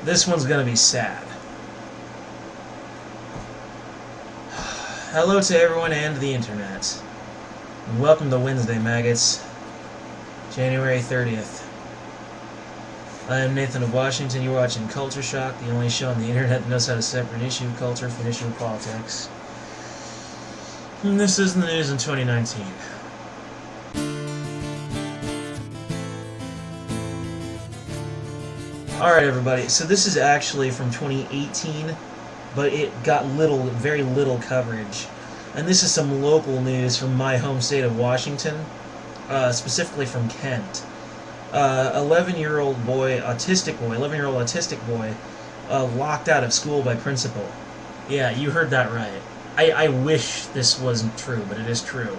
This one's gonna be sad. Hello to everyone and the internet. And welcome to Wednesday, maggots. January 30th. I am Nathan of Washington. You're watching Culture Shock, the only show on the internet that knows how to separate issue of culture from issue of politics. And this is the news in 2019. Alright everybody, so this is actually from 2018, but it got very little coverage. And this is some local news from my home state of Washington, specifically from Kent. 11-year-old autistic boy, locked out of school by principal. Yeah, you heard that right. I wish this wasn't true, but it is true.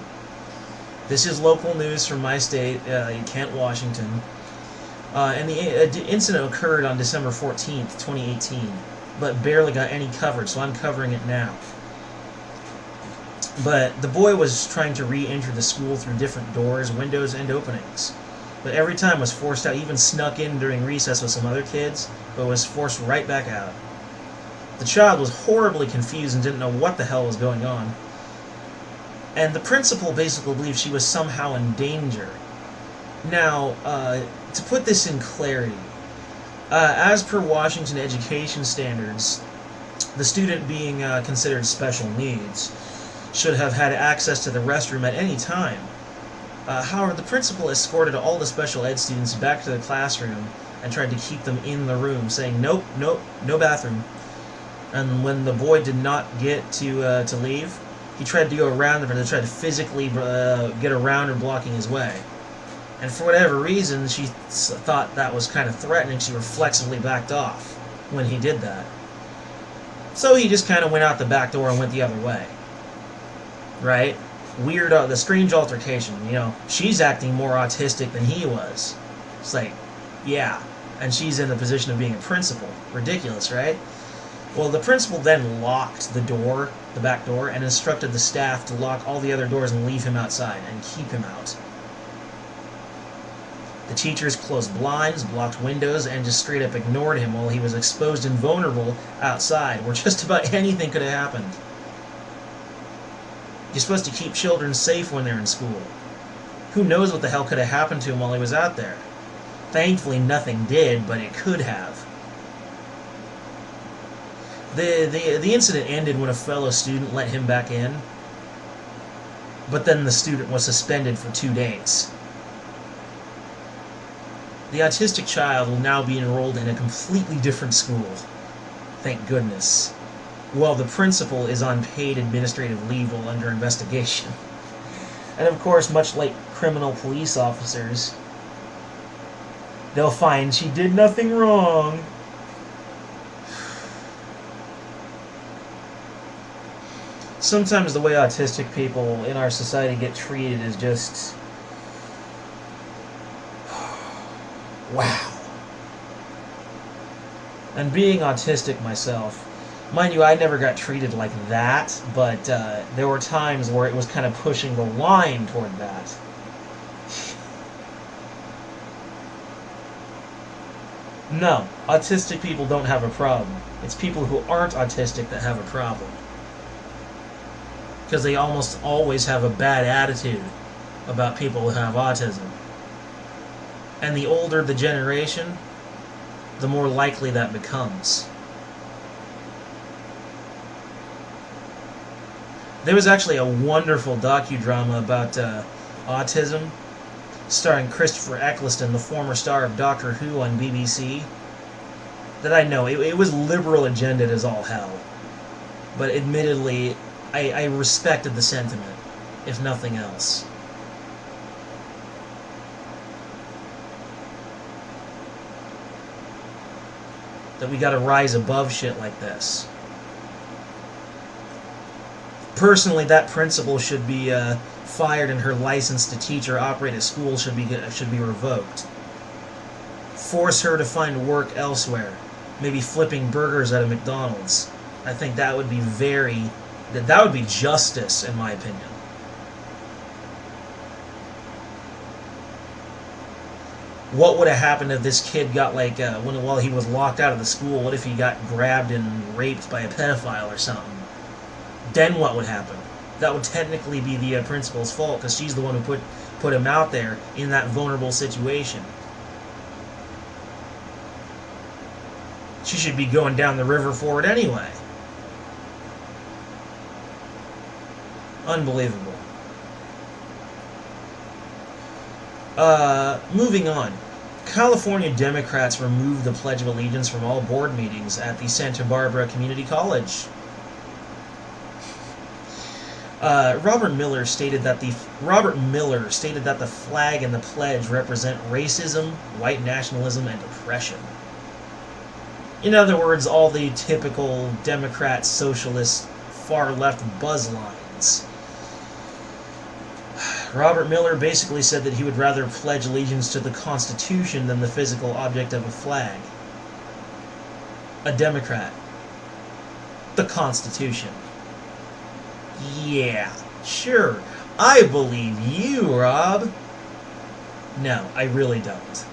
This is local news from my state, in Kent, Washington. And the incident occurred on December 14th, 2018, but barely got any coverage, so I'm covering it now. But the boy was trying to re-enter the school through different doors, windows, and openings. But every time was forced out. He even snuck in during recess with some other kids, but was forced right back out. The child was horribly confused and didn't know what the hell was going on. And the principal basically believed she was somehow in danger. Now, to put this in clarity, as per Washington education standards, the student being considered special needs should have had access to the restroom at any time. However, the principal escorted all the special ed students back to the classroom and tried to keep them in the room, saying, nope, no bathroom. And when the boy did not get to leave, he tried to go around them and tried to physically get around her, blocking his way. And for whatever reason, she thought that was kind of threatening. She reflexively backed off when he did that. So he just kind of went out the back door and went the other way. Right? Weird, the strange altercation. You know, she's acting more autistic than he was. It's like, yeah. And she's in the position of being a principal. Ridiculous, right? Well, the principal then locked the door, the back door, and instructed the staff to lock all the other doors and leave him outside and keep him out. The teachers closed blinds, blocked windows, and just straight up ignored him while he was exposed and vulnerable outside, where just about anything could have happened. You're supposed to keep children safe when they're in school. Who knows what the hell could have happened to him while he was out there? Thankfully, nothing did, but it could have. The incident ended when a fellow student let him back in, but then the student was suspended for 2 days. The autistic child will now be enrolled in a completely different school. Thank goodness. While the principal is on paid administrative leave while under investigation. And of course, much like criminal police officers, they'll find she did nothing wrong. Sometimes the way autistic people in our society get treated is just... wow. And being autistic myself, mind you, I never got treated like that, but there were times where it was kind of pushing the line toward that. No, autistic people don't have a problem. It's people who aren't autistic that have a problem. Because they almost always have a bad attitude about people who have autism. And the older the generation, the more likely that becomes. There was actually a wonderful docudrama about autism, starring Christopher Eccleston, the former star of Doctor Who on BBC, that I know. It was liberal agendaed as all hell. But admittedly, I respected the sentiment, if nothing else. That we gotta rise above shit like this. Personally, that principal should be fired and her license to teach or operate a school should be revoked. Force her to find work elsewhere. Maybe flipping burgers at a McDonald's. I think that would be that would be justice, in my opinion. What would have happened if this kid got, like, while he was locked out of the school, what if he got grabbed and raped by a pedophile or something? Then what would happen? That would technically be the principal's fault, because she's the one who put him out there in that vulnerable situation. She should be going down the river for it anyway. Unbelievable. Moving on. California Democrats removed the Pledge of Allegiance from all board meetings at the Santa Barbara Community College. Robert Miller stated that the flag and the pledge represent racism, white nationalism, and oppression. In other words, all the typical Democrat, socialist, far-left buzz lines. Robert Miller basically said that he would rather pledge allegiance to the Constitution than the physical object of a flag. A Democrat. The Constitution. Yeah, sure. I believe you, Rob. No, I really don't.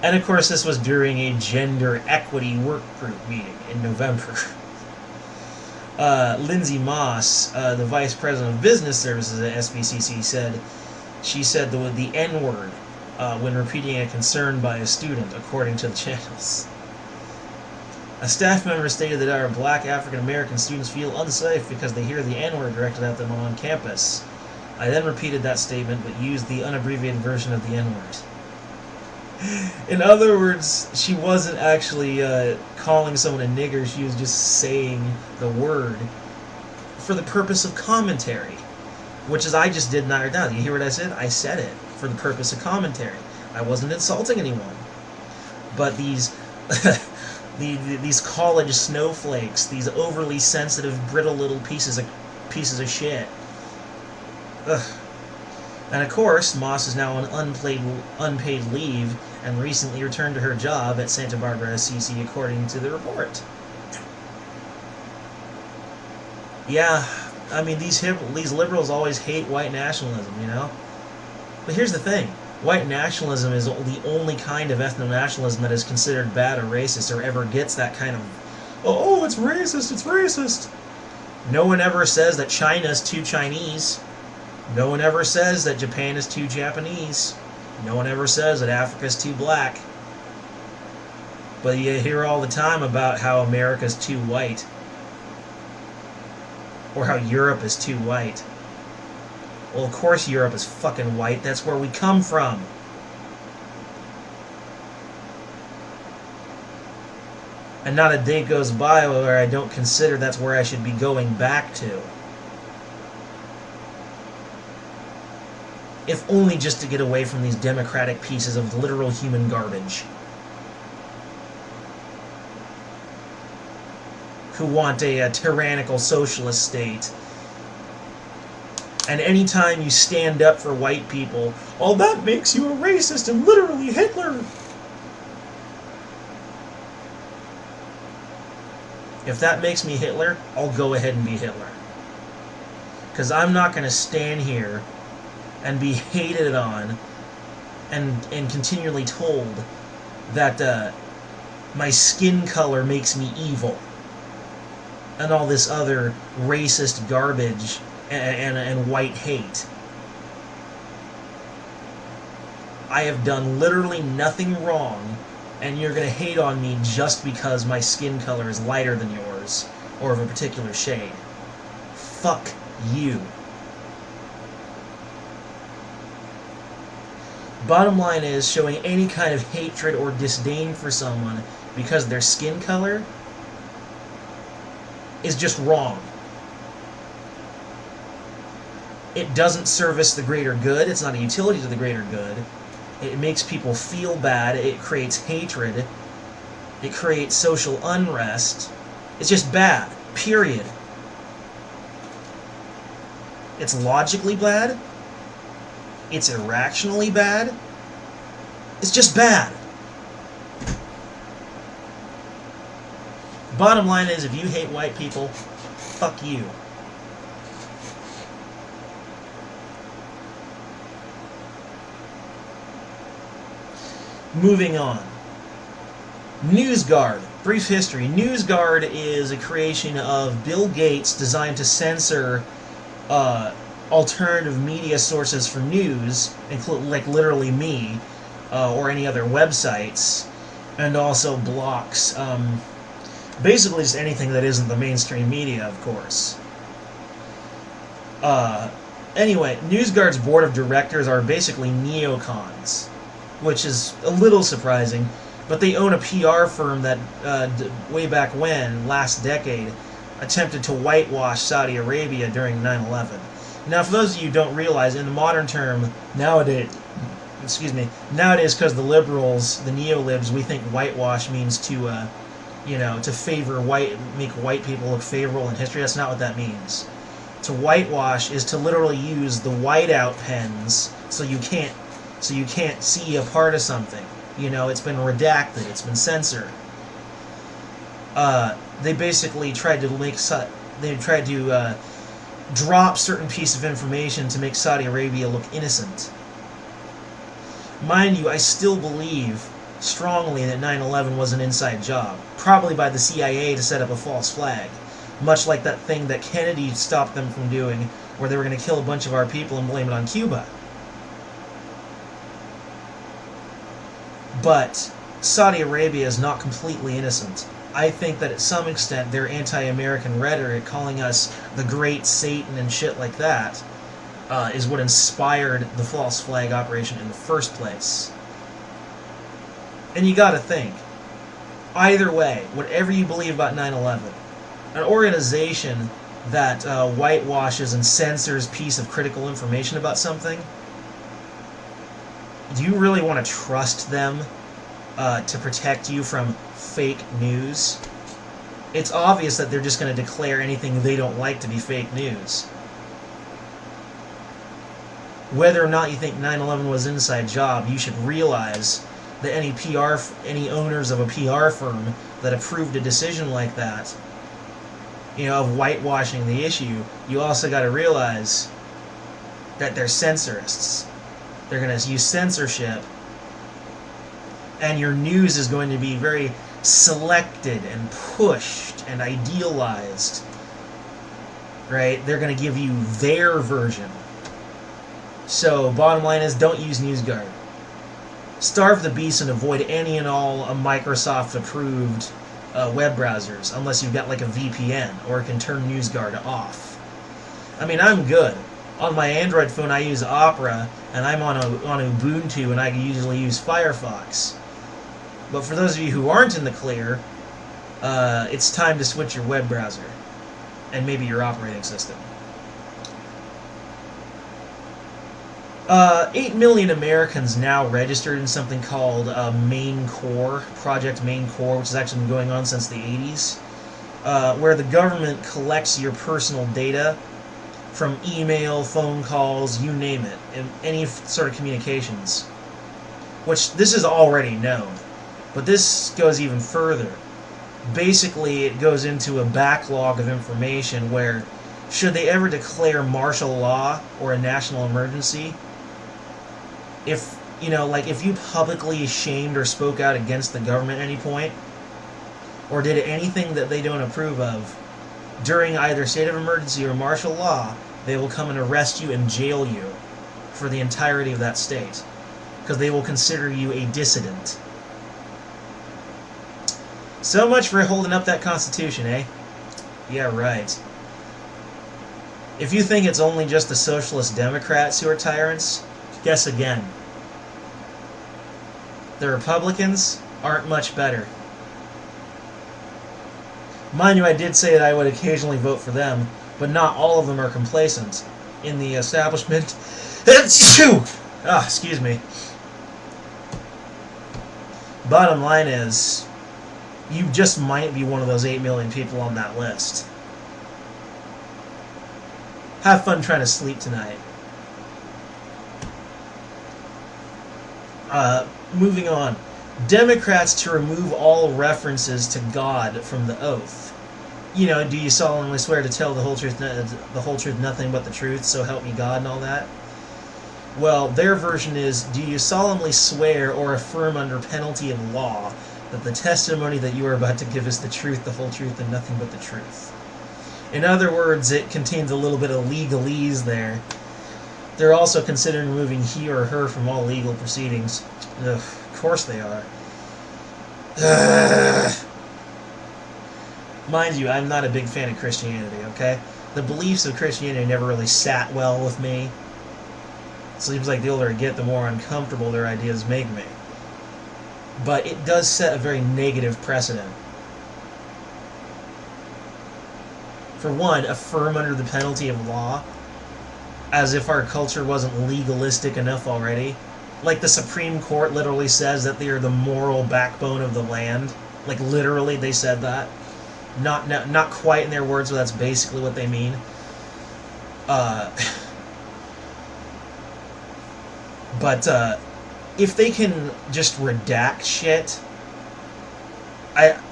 And of course, this was during a gender equity work group meeting in November. Lindsay Moss, the Vice President of Business Services at SBCC, said the N-word when repeating a concern by a student, according to the channels. A staff member stated that our black African-American students feel unsafe because they hear the N-word directed at them on campus. I then repeated that statement, but used the unabbreviated version of the N-word. In other words, she wasn't actually calling someone a nigger, she was just saying the word for the purpose of commentary. Which is, I just did not now. You hear what I said? I said it for the purpose of commentary. I wasn't insulting anyone. But these these college snowflakes, these overly sensitive, brittle little pieces of shit. Ugh. And of course, Moss is now on unpaid leave and recently returned to her job at Santa Barbara SCC, according to the report. Yeah, I mean, these liberals always hate white nationalism, you know? But here's the thing. White nationalism is the only kind of ethno-nationalism that is considered bad or racist or ever gets that kind of, oh, it's racist, it's racist. No one ever says that China's too Chinese. No one ever says that Japan is too Japanese. No one ever says that Africa's too black. But you hear all the time about how America's too white. Or how Europe is too white. Well, of course Europe is fucking white. That's where we come from. And not a day goes by where I don't consider that's where I should be going back to. If only just to get away from these democratic pieces of literal human garbage. Who want a tyrannical socialist state. And anytime you stand up for white people, oh, that makes you a racist and literally Hitler. If that makes me Hitler, I'll go ahead and be Hitler. Because I'm not going to stand here and be hated on and continually told that my skin color makes me evil and all this other racist garbage and white hate. I have done literally nothing wrong, and you're going to hate on me just because my skin color is lighter than yours or of a particular shade. Fuck you. Bottom line is, showing any kind of hatred or disdain for someone because of their skin color is just wrong. It doesn't service the greater good. It's not a utility to the greater good. It makes people feel bad. It creates hatred. It creates social unrest. It's just bad. Period. It's logically bad. It's irrationally bad. It's just bad. Bottom line is, if you hate white people, fuck you. Moving on. NewsGuard. Brief history. NewsGuard is a creation of Bill Gates designed to censor alternative media sources for news, like literally me, or any other websites, and also blocks basically just anything that isn't the mainstream media, of course. Anyway, NewsGuard's board of directors are basically neocons, which is a little surprising, but they own a PR firm that, way back when, last decade, attempted to whitewash Saudi Arabia during 9/11. Now, for those of you who don't realize, in the modern term, nowadays, because the liberals, the neolibs, we think whitewash means to, to favor make white people look favorable in history. That's not what that means. To whitewash is to literally use the whiteout pens so you can't see a part of something. It's been redacted, it's been censored. They basically tried to drop certain piece of information to make Saudi Arabia look innocent. Mind you, I still believe strongly that 9/11 was an inside job, probably by the CIA to set up a false flag, much like that thing that Kennedy stopped them from doing, where they were going to kill a bunch of our people and blame it on Cuba. But Saudi Arabia is not completely innocent. I think that at some extent their anti-American rhetoric, calling us the Great Satan and shit like that, is what inspired the false flag operation in the first place. And you gotta think, either way, whatever you believe about 9/11, an organization that whitewashes and censors piece of critical information about something, do you really want to trust them to protect you from fake news? It's obvious that they're just going to declare anything they don't like to be fake news. Whether or not you think 9/11 was an inside job, you should realize that any owners of a PR firm that approved a decision like that, of whitewashing the issue, you also got to realize that they're censorists. They're going to use censorship, and your news is going to be very selected and pushed and idealized, right? They're going to give you their version. So, bottom line is, don't use NewsGuard. Starve the beast and avoid any and all Microsoft-approved web browsers, unless you've got like a VPN, or can turn NewsGuard off. I mean, I'm good. On my Android phone, I use Opera, and I'm on Ubuntu, and I usually use Firefox. But for those of you who aren't in the clear, it's time to switch your web browser, and maybe your operating system. 8 million Americans now registered in something called Main Core, Project Main Core, which has actually been going on since the 80s, where the government collects your personal data from email, phone calls, you name it, and any sort of communications. Which, this is already known, but this goes even further. Basically, it goes into a backlog of information where, should they ever declare martial law or a national emergency, if you publicly shamed or spoke out against the government at any point, or did anything that they don't approve of, during either state of emergency or martial law, they will come and arrest you and jail you for the entirety of that state, because they will consider you a dissident. So much for holding up that Constitution, eh? Yeah, right. If you think it's only just the Socialist Democrats who are tyrants, guess again. The Republicans aren't much better. Mind you, I did say that I would occasionally vote for them, but not all of them are complacent in the establishment. Excuse me. Bottom line is, you just might be one of those 8 million people on that list. Have fun trying to sleep tonight. Moving on. Democrats to remove all references to God from the oath. Do you solemnly swear to tell the whole truth, nothing but the truth, so help me God, and all that? Well, their version is, do you solemnly swear or affirm under penalty of law that the testimony that you are about to give is the truth, the whole truth, and nothing but the truth? In other words, it contains a little bit of legalese there. They're also considering removing he or her from all legal proceedings. Ugh, of course they are. Ugh. Mind you, I'm not a big fan of Christianity, okay? The beliefs of Christianity never really sat well with me. It seems like the older I get, the more uncomfortable their ideas make me. But it does set a very negative precedent. For one, affirm under the penalty of law, as if our culture wasn't legalistic enough already. Like the Supreme Court literally says that they are the moral backbone of the land. Like literally they said that. Not quite in their words, but that's basically what they mean. But if they can just redact shit,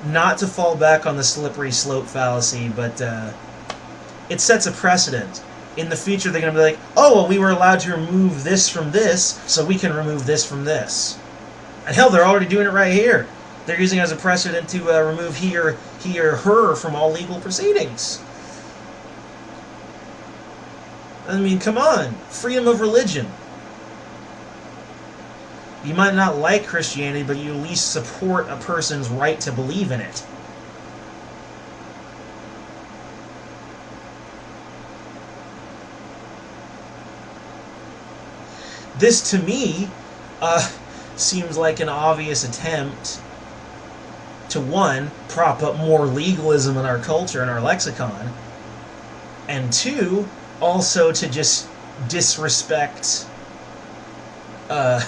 not to fall back on the slippery slope fallacy, but it sets a precedent. In the future, they're going to be like, oh, well, we were allowed to remove this from this, so we can remove this from this. And hell, they're already doing it right here. They're using it as a precedent to remove he or her from all legal proceedings. I mean, come on. Freedom of religion. You might not like Christianity, but you at least support a person's right to believe in it. This, to me, seems like an obvious attempt to, one, prop up more legalism in our culture and our lexicon, and two, also to just disrespect the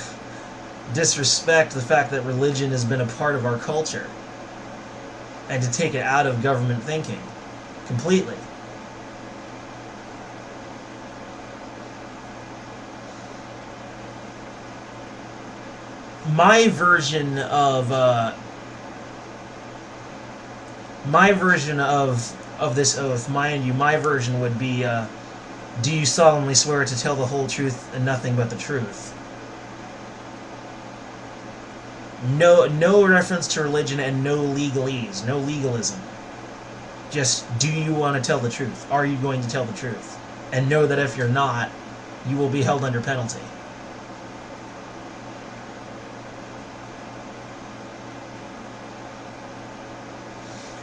fact that religion has been a part of our culture, and to take it out of government thinking completely. My version of this oath, mind you, my version would be, do you solemnly swear to tell the whole truth and nothing but the truth? No reference to religion and no legalese, no legalism. Just, do you want to tell the truth? Are you going to tell the truth? And know that if you're not, you will be held under penalty.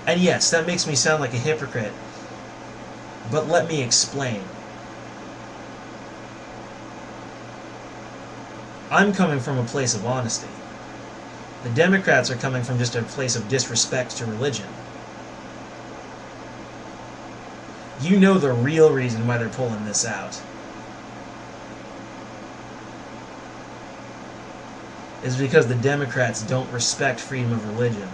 And yes, that makes me sound like a hypocrite, but let me explain. I'm coming from a place of honesty. The Democrats are coming from just a place of disrespect to religion. You know the real reason why they're pulling this out. Is because the Democrats don't respect freedom of religion.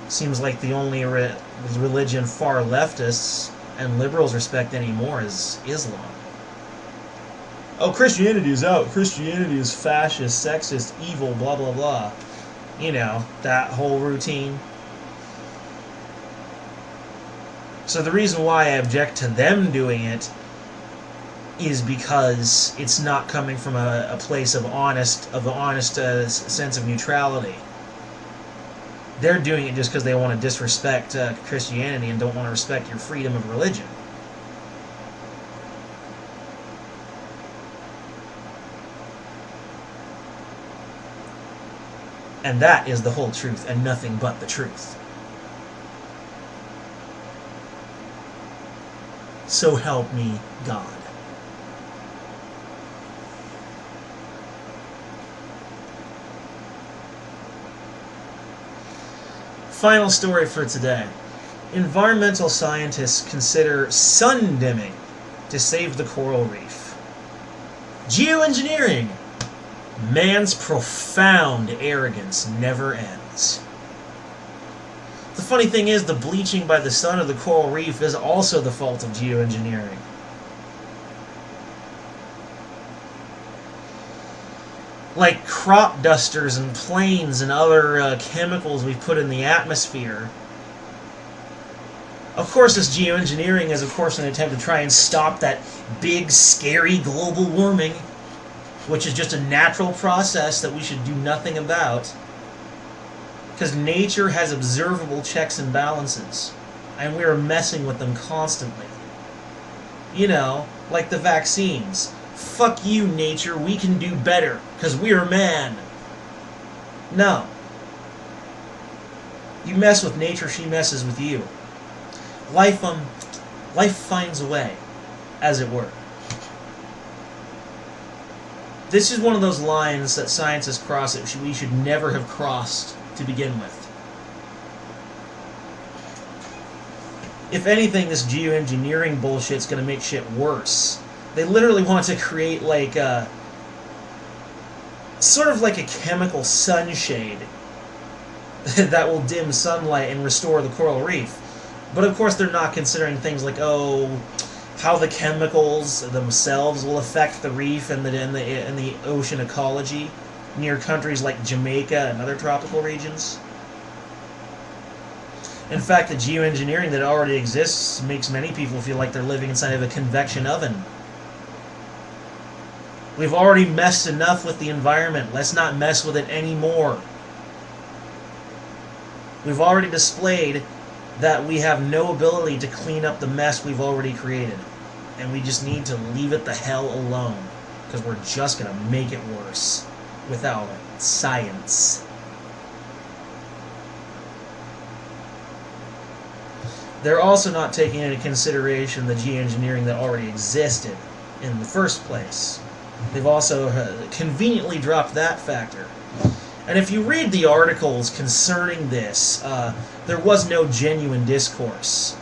Seems like the only religion far leftists and liberals respect anymore is Islam. Oh, Christianity is out. Christianity is fascist, sexist, evil, blah, blah, blah. You know, that whole routine. So the reason why I object to them doing it is because it's not coming from a place of honest sense of neutrality. They're doing it just because they want to disrespect Christianity and don't want to respect your freedom of religion. And that is the whole truth and nothing but the truth. So help me God. Final story for today. Environmental scientists consider sun dimming to save the coral reef. Geoengineering. Man's profound arrogance never ends. The funny thing is, the bleaching by the sun of the coral reef is also the fault of geoengineering. Like crop dusters and planes and other chemicals we put in the atmosphere Of course, this geoengineering is, of course, an attempt to try and stop that big, scary global warming, which is just a natural process that we should do nothing about. Because nature has observable checks and balances, and we are messing with them constantly. You know, like the vaccines. Fuck you, nature, we can do better, because we're man. No. You mess with nature, she messes with you. Life finds a way, as it were. This is one of those lines that scientists cross that we should never have crossed to begin with. If anything, this geoengineering bullshit's gonna make shit worse. They literally want to create like a sort of like a chemical sunshade that will dim sunlight and restore the coral reef. But of course they're not considering things like, how the chemicals themselves will affect the reef and the ocean ecology near countries like Jamaica and other tropical regions. In fact, the geoengineering that already exists makes many people feel like they're living inside of a convection oven. We've already messed enough with the environment. Let's not mess with it anymore. We've already displayed that we have no ability to clean up the mess we've already created. And we just need to leave it the hell alone. Because we're just going to make it worse. Without science. They're also not taking into consideration the geoengineering that already existed in the first place. They've also conveniently dropped that factor. And if you read the articles concerning this, there was no genuine discourse.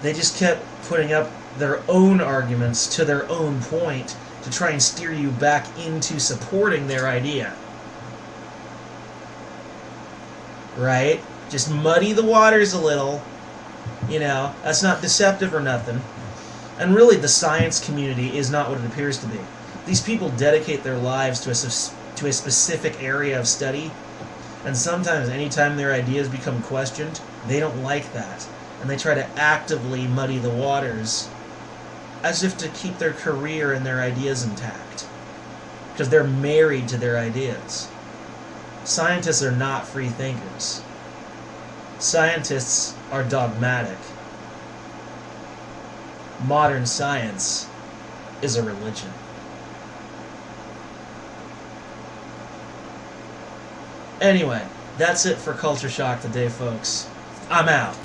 They just kept putting up their own arguments to their own point to try and steer you back into supporting their idea. Right? Just muddy the waters a little. You know, that's not deceptive or nothing. And really, the science community is not what it appears to be. These people dedicate their lives to a specific area of study, and sometimes anytime their ideas become questioned, they don't like that, and they try to actively muddy the waters as if to keep their career and their ideas intact, because they're married to their ideas. Scientists are not free thinkers. Scientists are dogmatic. Modern science is a religion. Anyway, that's it for Culture Shock today, folks. I'm out.